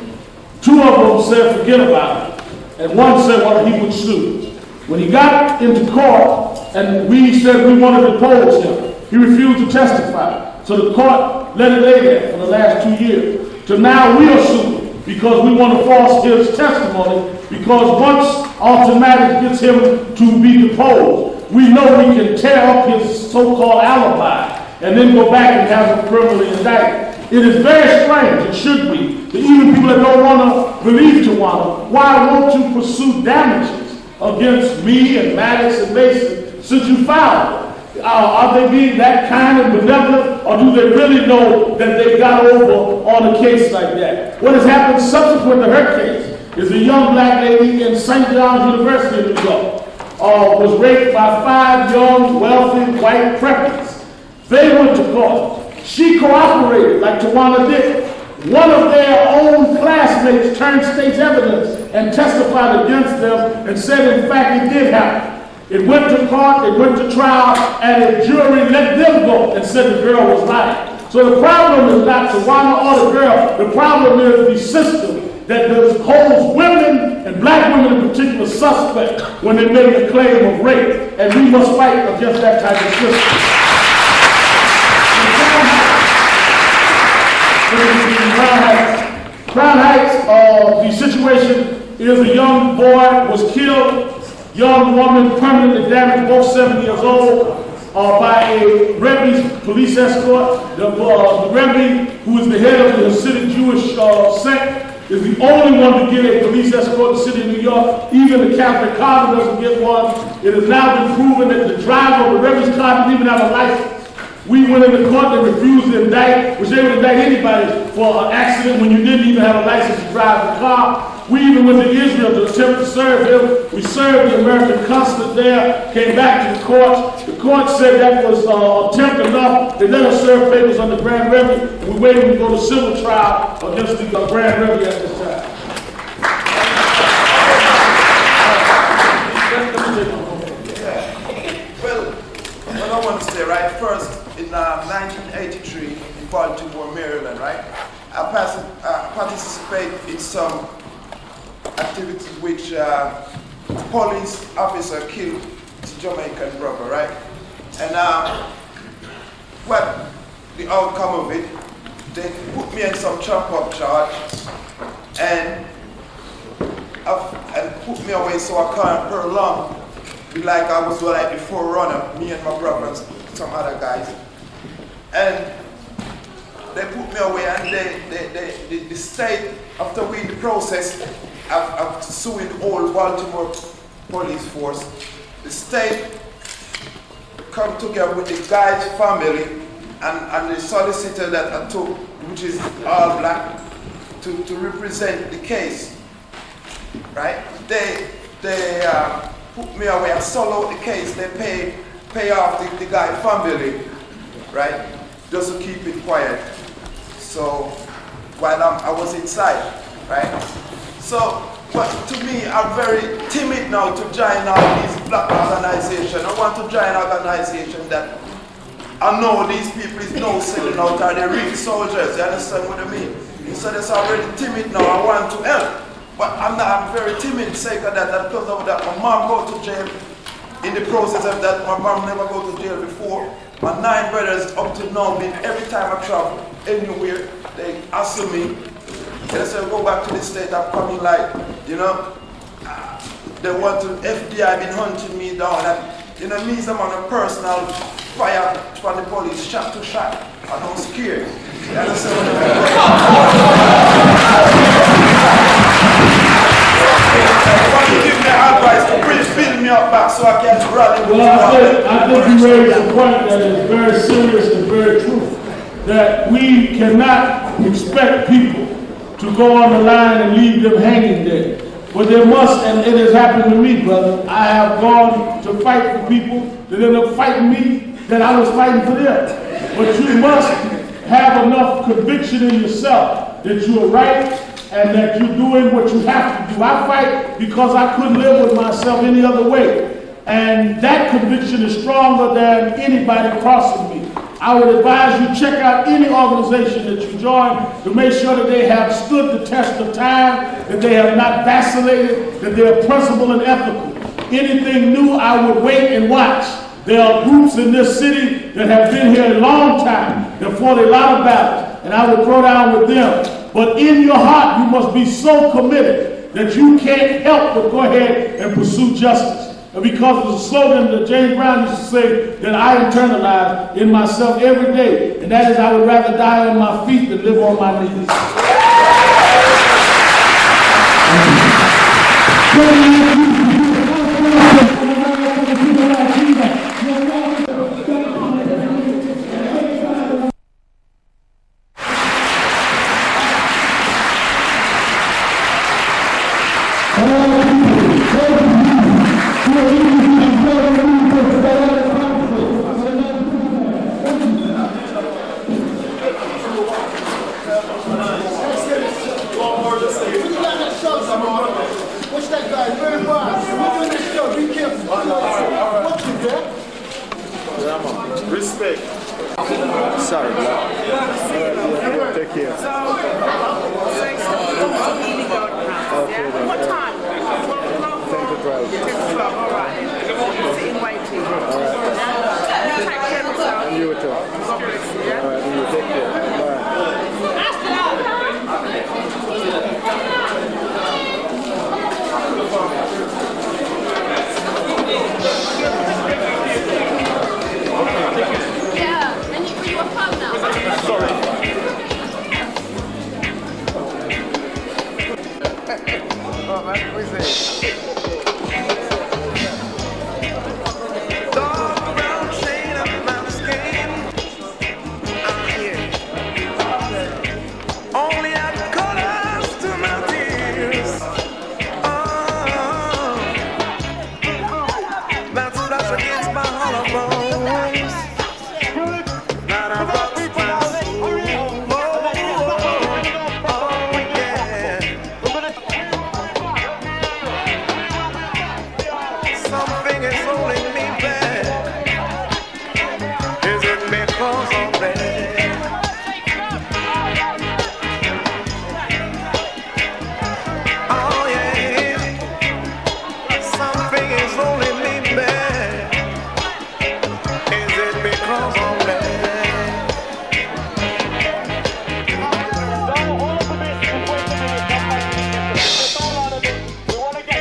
2 of them said forget about it, and one said well he would sue. When he got into court and we said we wanted to depose him, he refused to testify. So the court let it lay there for the last 2 years. So now we are suing because we want to force his testimony, because once automatic gets him to be deposed, we know we can tear up his so-called alibi and then go back and have him criminally indicted. It is very strange, it should be, that even people that don't want to believe Tawana, why won't you pursue damages against me and Maddox and Mason since you filed it? Are they being that kind and benevolent, or do they really know that they got over on a case like that? What has happened subsequent to her case is a young black lady in St. John's University in New York was raped by 5 young, wealthy, white preppers. They went to court. She cooperated like Tawana did. One of their own classmates turned state's evidence and testified against them and said, in fact, it did happen. It went to court, it went to trial, and the jury let them go and said the girl was lying. So the problem is not Tawana or the girl. The problem is the system that holds women and black women in particular suspect when they make a claim of rape. And we must fight against that type of system. Crown Heights, the situation is a young boy was killed, young woman permanently damaged, both 7 years old, by a Rebbe police escort. The Rebbe, who is the head of the Hasidic Jewish sect, is the only one to get a police escort in the city of New York. Even the Catholic car doesn't get one. It has now been proven that the driver of the Rebbe's car didn't even have a license. We went into court and refused to indict, which they would indict anybody for an accident when you didn't even have a license to drive the car. We even went to Israel to attempt to serve him. We served the American consulate there, came back to the court. The court said that was attempt enough. They let us serve papers on the Grand Rebbe, and we waited to go to civil trial against the Grand Rebbe at this time. Well, I want to say, right, first, in 1983 in Baltimore, Maryland, right? I participate in some activities which police officer killed his Jamaican brother, right? And what the outcome of it, they put me in some chop-up charge and put me away so I can't prolong. Like I was like the forerunner, me and my brother and some other guys. And they put me away, and the state, after we in the process of suing the whole Baltimore police force, the state come together with the guy's family and the solicitor that I took, which is all black, to represent the case, right? They put me away and sold out the case. They pay off the guy's family, right? Just to keep it quiet. So while I was inside, right? So, but to me, I'm very timid now to join all these black organizations. I want to join an organization that I know these people is now selling out, are they real soldiers, you understand what I mean? So that's already timid now, I want to help. But I'm very timid, sake of that, because of that, my mom go to jail. In the process of that, my mom never go to jail before. My 9 brothers up to now, every time I travel anywhere, they ask me, they say, go back to the state, I'm coming like, you know, they want to, FBI been hunting me down, and, you know, me, I'm on a personal fire from the police, shot to shot, and I'm scared. You understand what I want to give me advice to build me up back so I can rally. Well, I think you raised a point that is very serious and very true, that we cannot expect people to go on the line and leave them hanging there. But there must, and it has happened to me, brother. I have gone to fight for people that end up fighting me, that I was fighting for them. But you must have enough conviction in yourself that you are right and that you're doing what you have to do. I fight because I couldn't live with myself any other way. And that conviction is stronger than anybody crossing me. I would advise you check out any organization that you join to make sure that they have stood the test of time, that they have not vacillated, that they are principled and ethical. Anything new, I would wait and watch. There are groups in this city that have been here a long time, that fought a lot of battles, and I would throw down with them. But in your heart, you must be so committed that you can't help but go ahead and pursue justice. And because of the slogan that James Brown used to say that I internalize in myself every day, and that is I would rather die on my feet than live on my knees. Respect. Sorry, take care. Okay, What time? 10 to 12. 10 to 12, all right. Sitting waiting. All right. Take care of yourself. And you too. God bless you, yeah? All right, and you take care. Bye. Yeah, and you a pub now. Sorry. Oh man, what is it? Dark brown shade of my skin. Only add colors to my tears. That splash against my hollow bones. That I rock my soul. Something is holding me back. Is it because of that? Oh yeah. Something is holding me back. Is it because of that?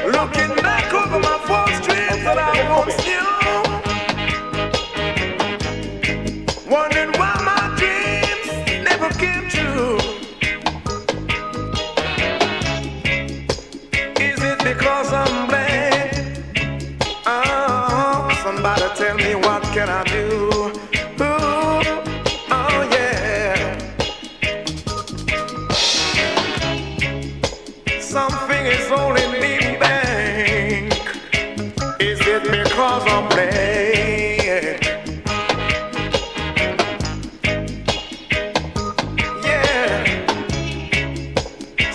Looking back over my false dreams that I once knew, wondering why my dreams never came true. Is it because I'm black? Oh, somebody tell me what can I do? Ooh, oh yeah. Something is holding me back. Is it because I'm black? Yeah.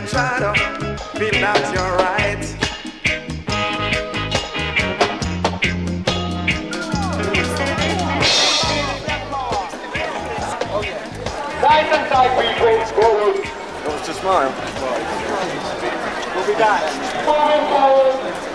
you try to feel that you're right. Nice and tight, people. Forward. Don't just smile. We'll be back. Forward.